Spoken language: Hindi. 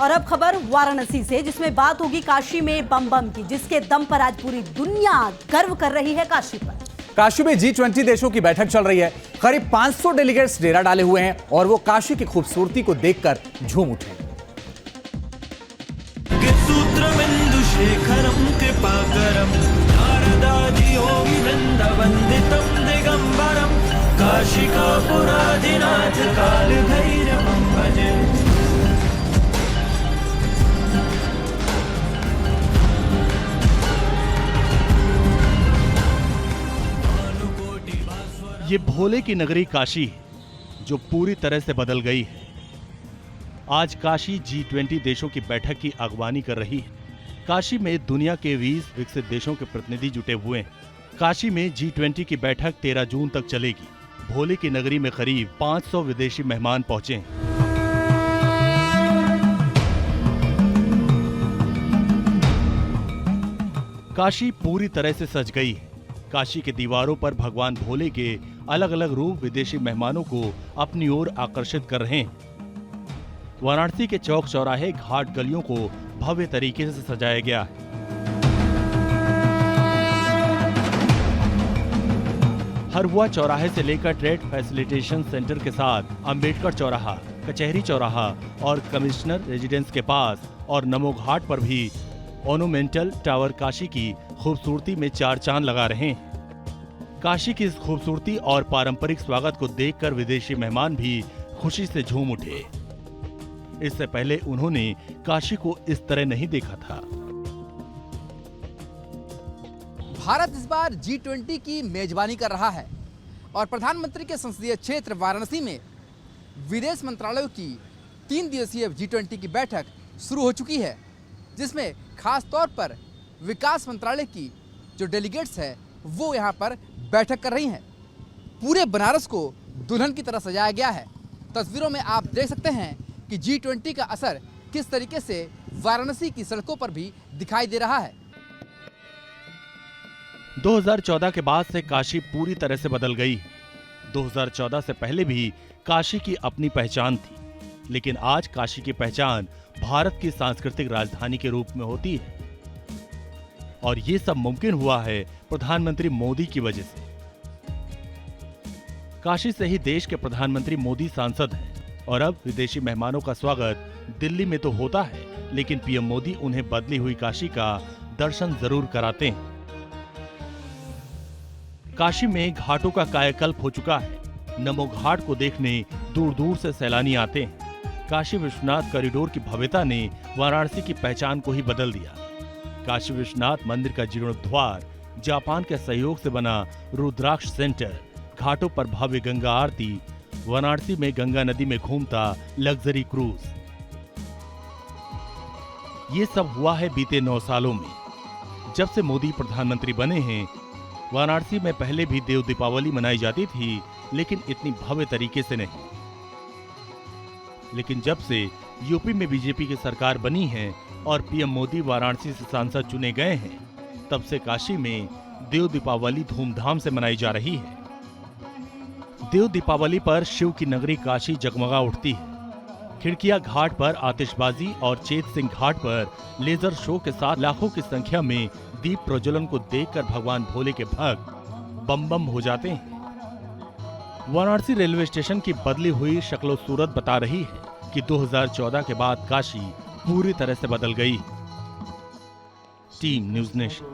और अब खबर वाराणसी से, जिसमें बात होगी काशी में बम बम की, जिसके दम पर आज पूरी दुनिया गर्व कर रही है काशी पर। काशी में G20 देशों की बैठक चल रही है। करीब 500 डेलीगेट्स डेरा डाले हुए हैं और वो काशी की खूबसूरती को देखकर झूम उठे। ये भोले की नगरी काशी जो पूरी तरह से बदल गई है। आज काशी G20 देशों की बैठक की अगवानी कर रही है। काशी में दुनिया के 20 विकसित देशों के प्रतिनिधि जुटे हुए हैं। काशी में G20 की बैठक 13 जून तक चलेगी। भोले की नगरी में करीब 500 विदेशी मेहमान पहुंचे हैं। काशी पूरी तरह से सज गई है। काशी के दीवारों पर भगवान भोले के अलग अलग रूप विदेशी मेहमानों को अपनी ओर आकर्षित कर रहे हैं। वाराणसी के चौक चौराहे घाट गलियों को भव्य तरीके से सजाया गया है। हरहुआ चौराहे से लेकर ट्रेड फैसिलिटेशन सेंटर के साथ अंबेडकर चौराहा, कचहरी चौराहा और कमिश्नर रेजिडेंस के पास और नमो घाट पर भी ऑर्नामेंटल टावर काशी की खूबसूरती में चार चांद लगा रहे हैं। काशी की इस खूबसूरती और पारंपरिक स्वागत को देखकर विदेशी मेहमान भी खुशी से झूम उठे। इससे पहले उन्होंने काशी को इस तरह नहीं देखा था। भारत इस बार G20 की मेजबानी कर रहा है और प्रधानमंत्री के संसदीय क्षेत्र वाराणसी में विदेश मंत्रालयों की 3 दिवसीय G20 की बैठक शुरू हो चुकी है, जिसमें खास तौर पर विकास मंत्रालय की जो डेलीगेट्स है वो यहाँ पर बैठक कर रही हैं। पूरे बनारस को दुल्हन की तरह सजाया गया है। तस्वीरों में आप देख सकते हैं कि G20 का असर किस तरीके से वाराणसी की सड़कों पर भी दिखाई दे रहा है। 2014 के बाद से काशी पूरी तरह से बदल गई। 2014 से पहले भी काशी की अपनी पहचान थी, लेकिन आज काशी की पहचान भारत की सांस्कृतिक राजधानी के रूप में होती है। और ये सब मुमकिन हुआ है प्रधानमंत्री मोदी की वजह से। काशी से ही देश के प्रधानमंत्री मोदी सांसद हैं और अब विदेशी मेहमानों का स्वागत दिल्ली में तो होता है, लेकिन पीएम मोदी उन्हें बदली हुई काशी का दर्शन जरूर कराते हैं। काशी में घाटों का कायाकल्प हो चुका है। नमो घाट को देखने दूर दूर से सैलानी आते हैं। काशी विश्वनाथ कॉरिडोर की भव्यता ने वाराणसी की पहचान को ही बदल दिया। काशी विश्वनाथ मंदिर का जीर्णोद्धार, जापान के सहयोग से बना रुद्राक्ष सेंटर, घाटों पर भव्य गंगा आरती, वाराणसी में गंगा नदी में घूमता लग्जरी क्रूज, ये सब हुआ है बीते 9 सालों में। जब से मोदी प्रधानमंत्री बने हैं, वाराणसी में पहले भी देव दीपावली मनाई जाती थी, लेकिन इतनी भव्य तरीके से नहीं। लेकिन जब से यूपी में बीजेपी की सरकार बनी है और पीएम मोदी वाराणसी से सांसद चुने गए हैं, तब से काशी में देव दीपावली धूमधाम से मनाई जा रही है। देव दीपावली पर शिव की नगरी काशी जगमगा उठती है। खिड़किया घाट पर आतिशबाजी और चेत सिंह घाट पर लेजर शो के साथ लाखों की संख्या में दीप प्रज्वलन को देखकर भगवान भोले के भक्त बम बम हो जाते हैं। वाराणसी रेलवे स्टेशन की बदली हुई शक्लो सूरत बता रही है कि 2014 के बाद काशी पूरी तरह से बदल गई। Team news nation.